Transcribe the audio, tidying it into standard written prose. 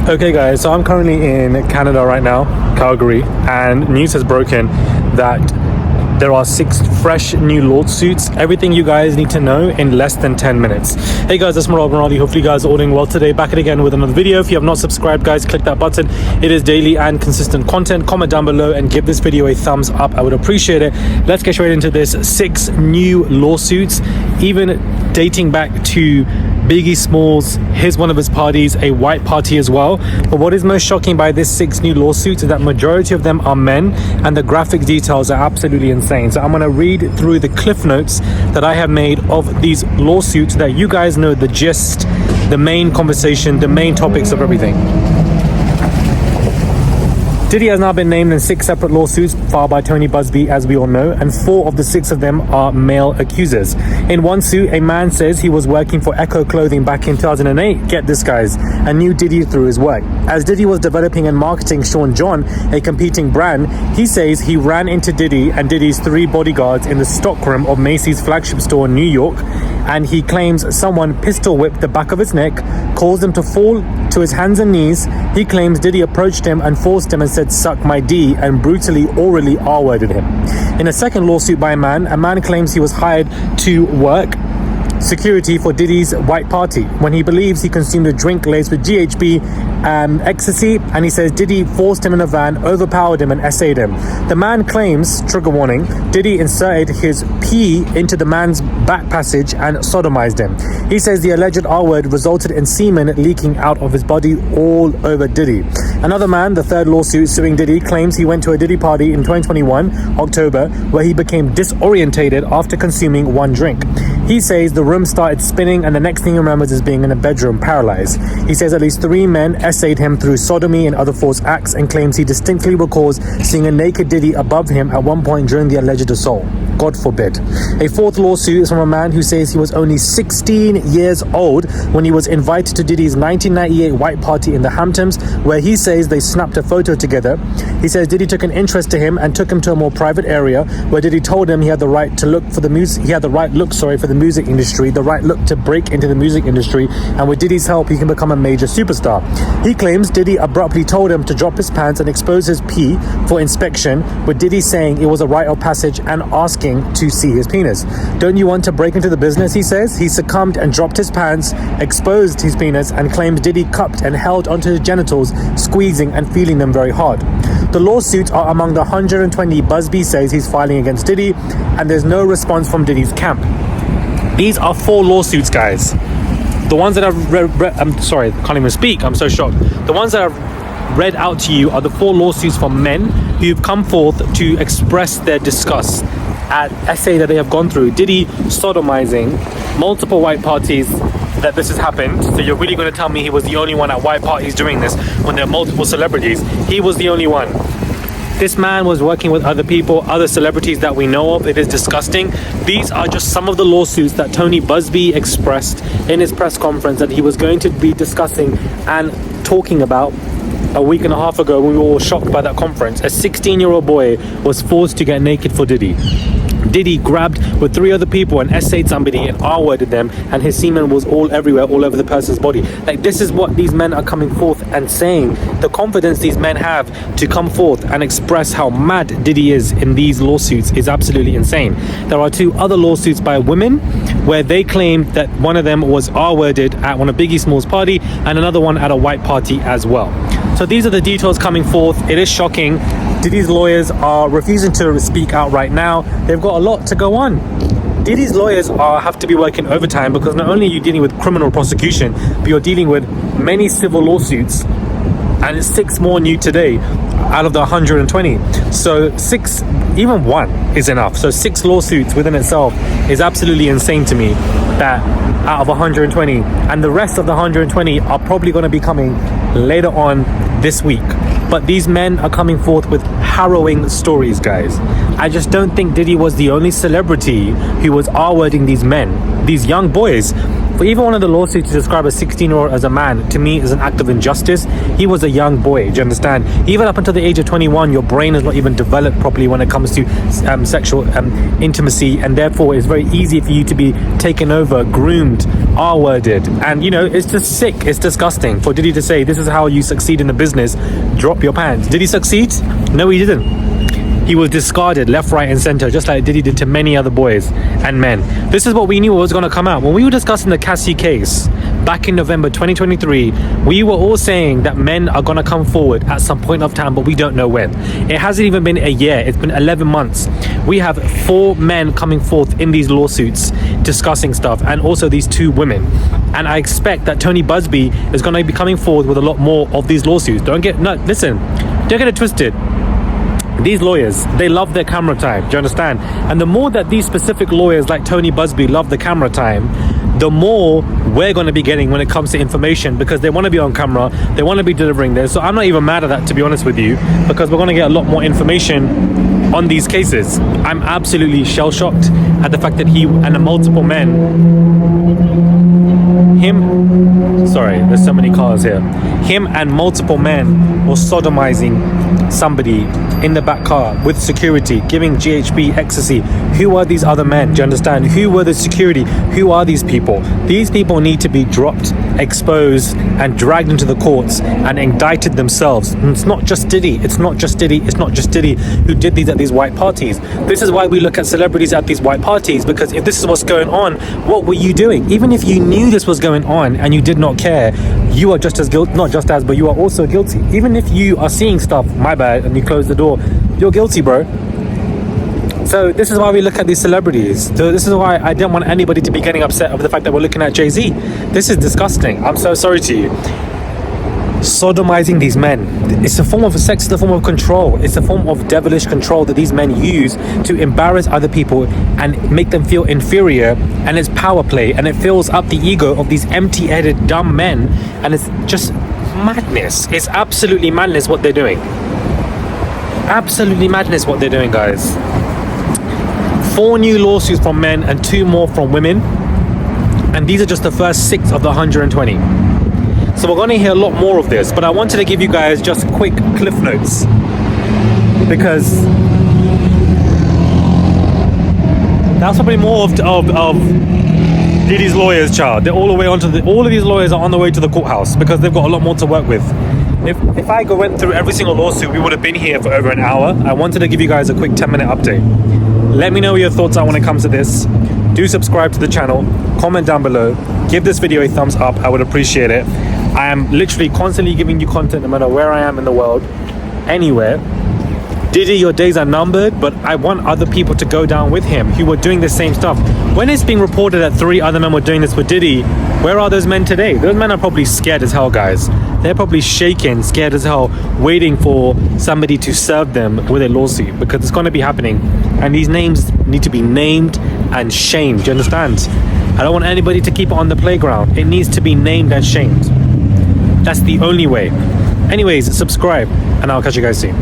Okay guys, so I'm currently in Canada right now, Calgary, and news has broken that there are 6 fresh new lawsuits. Everything you guys need to know in less than 10 minutes. Hey guys, it's Murad Morali. Hopefully you guys are all doing well today. Back again with another video. If you have not subscribed, guys, click that button. It is daily and consistent content. Comment down below and give this video a thumbs up. I would appreciate it. Let's get straight into this. 6 new lawsuits, even dating back to Biggie Smalls, one of his parties, a white party as well. But what is most shocking by this 6 new lawsuits is that majority of them are men, and the graphic details are absolutely insane. So I'm going to read through the cliff notes that I have made of these lawsuits, that you guys know the gist, the main conversation, the main topics of everything. Diddy has now been named in 6 separate lawsuits filed by Tony Busby, as we all know, and 4 of the 6 of them are male accusers. In one suit, a man says he was working for Echo Clothing back in 2008, get this guys, and knew Diddy through his work. As Diddy was developing and marketing Sean John, a competing brand, he says he ran into Diddy and Diddy's 3 bodyguards in the stockroom of Macy's flagship store in New York, and he claims someone pistol whipped the back of his neck, caused him to fall to his hands and knees. He claims Diddy approached him and forced him and said, "Suck my D," and brutally orally R-worded him. In a second lawsuit by a man claims he was hired to work security for Diddy's white party when he believes he consumed a drink laced with GHB, ecstasy, and he says Diddy forced him in a van, overpowered him and essayed him. The man claims, trigger warning, Diddy inserted his pee into the man's back passage and sodomized him. He says the alleged R-word resulted in semen leaking out of his body all over Diddy. Another man, the third lawsuit suing Diddy, claims he went to a Diddy party in 2021, October, where he became disorientated after consuming 1 drink. He says the room started spinning and the next thing he remembers is being in a bedroom, paralyzed. He says at least 3 men essayed him through sodomy and other false acts, and claims he distinctly recalls seeing a naked Diddy above him at one point during the alleged assault. God forbid. A 4th lawsuit is from a man who says he was only 16 years old when he was invited to Diddy's 1998 white party in the Hamptons, where he says they snapped a photo together. He says Diddy took an interest to him and took him to a more private area where Diddy told him he had the right to look for the music. He had the right look, for the music industry, the right look to break into the music industry, and with Diddy's help he can become a major superstar. He claims Diddy abruptly told him to drop his pants and expose his pee for inspection, with Diddy saying it was a rite of passage and asking to see his penis. Don't you want to break into the business, he says. He succumbed and dropped his pants, exposed his penis, and claims Diddy cupped and held onto his genitals, squeezing and feeling them very hard. The lawsuits are among the 120 Busby says he's filing against Diddy, and there's no response from Diddy's camp. These are 4 lawsuits, guys. The ones that I've I'm sorry, I can't even speak. I'm so shocked. The ones that I've read out to you are the 4 lawsuits from men who've come forth to express their disgust at essay that they have gone through. Diddy sodomizing multiple white parties, that this has happened. So you're really going to tell me he was the only one at white parties doing this when there are multiple celebrities? He was the only one. This man was working with other people, other celebrities that we know of. It is disgusting. These are just some of the lawsuits that Tony Busby expressed in his press conference that he was going to be discussing and talking about a week and a half ago, when we were all shocked by that conference. A 16-year-old boy was forced to get naked for Diddy. Diddy grabbed with 3 other people and essayed somebody and R-worded them, and his semen was all everywhere, all over the person's body. Like, this is what these men are coming forth and saying. The confidence these men have to come forth and express how mad Diddy is in these lawsuits is absolutely insane. There are 2 other lawsuits by women where they claimed that one of them was R-worded at one of Biggie Smalls' party and another one at a white party as well. So these are the details coming forth. It is shocking. Diddy's lawyers are refusing to speak out right now. They've got a lot to go on. Diddy's lawyers have to be working overtime, because not only are you dealing with criminal prosecution, but you're dealing with many civil lawsuits, and 6 more new today out of the 120. So 6, even 1 is enough. So 6 lawsuits within itself is absolutely insane to me, that out of 120, and the rest of the 120 are probably going to be coming later on this week. But these men are coming forth with harrowing stories, guys. I just don't think Diddy was the only celebrity who was R-wording these men, these young boys. For even one of the lawsuits to describe a 16-year-old as a man, to me, is an act of injustice. He was a young boy, do you understand? Even up until the age of 21, your brain is not even developed properly when it comes to sexual intimacy, and therefore it's very easy for you to be taken over, groomed R-worded. And you know, it's just sick, it's disgusting for Diddy to say this is how you succeed in the business, drop your pants. Did he succeed? No, he didn't. He was discarded left, right and center, just like Diddy did to many other boys and men. This is what we knew was going to come out. When we were discussing the Cassie case back in November 2023, we were all saying that men are going to come forward at some point of time, but we don't know when. It hasn't even been a year. It's been 11 months. We have 4 men coming forth in these lawsuits discussing stuff, and also these 2 women. And I expect that Tony Busby is going to be coming forward with a lot more of these lawsuits. Don't get it twisted. These lawyers, they love their camera time. Do you understand? And the more that these specific lawyers like Tony Busby love the camera time, the more we're going to be getting when it comes to information, because they want to be on camera, they want to be delivering this. So I'm not even mad at that, to be honest with you, because we're going to get a lot more information on these cases. I'm absolutely shell-shocked at the fact that he and the multiple there's so many cars here. Him and multiple men were sodomizing somebody in the back car with security, giving GHB, ecstasy. Who are these other men? Do you understand? Who were the security? Who are these people? These people need to be dropped, exposed, and dragged into the courts and indicted themselves. And it's not just Diddy. It's not just Diddy who did these at these white parties. This is why we look at celebrities at these white parties, because if this is what's going on, what were you doing? Even if you knew this was going on and you did not care, you are just as guilty, but you are also guilty. Even if you are seeing stuff, my bad, and you close the door, you're guilty, bro. So this is why we look at these celebrities. So this is why I don't want anybody to be getting upset over the fact that we're looking at Jay-Z. This is disgusting. I'm so sorry to you. Sodomizing these men. It's a form of sex, it's a form of control. It's a form of devilish control that these men use to embarrass other people and make them feel inferior. And it's power play, and it fills up the ego of these empty-headed, dumb men. And it's just madness. It's absolutely madness what they're doing. Absolutely madness what they're doing, guys. 4 new lawsuits from men and 2 more from women. And these are just the first 6 of the 120. So we're going to hear a lot more of this, but I wanted to give you guys just quick cliff notes, because that's probably more of Diddy's lawyers, child. They're all the way all of these lawyers are on the way to the courthouse because they've got a lot more to work with. If I went through every single lawsuit, we would have been here for over an hour. I wanted to give you guys a quick 10-minute update. Let me know your thoughts are when it comes to this. Do subscribe to the channel, comment down below, give this video a thumbs up, I would appreciate it. I am literally constantly giving you content no matter where I am in the world, anywhere. Diddy, your days are numbered, but I want other people to go down with him who were doing the same stuff. When it's being reported that 3 other men were doing this with Diddy, where are those men today? Those men are probably scared as hell, guys. They're probably shaking, scared as hell, waiting for somebody to serve them with a lawsuit, because it's going to be happening. And these names need to be named and shamed. Do you understand? I don't want anybody to keep it on the playground. It needs to be named and shamed. That's the only way. Anyways, subscribe, and I'll catch you guys soon.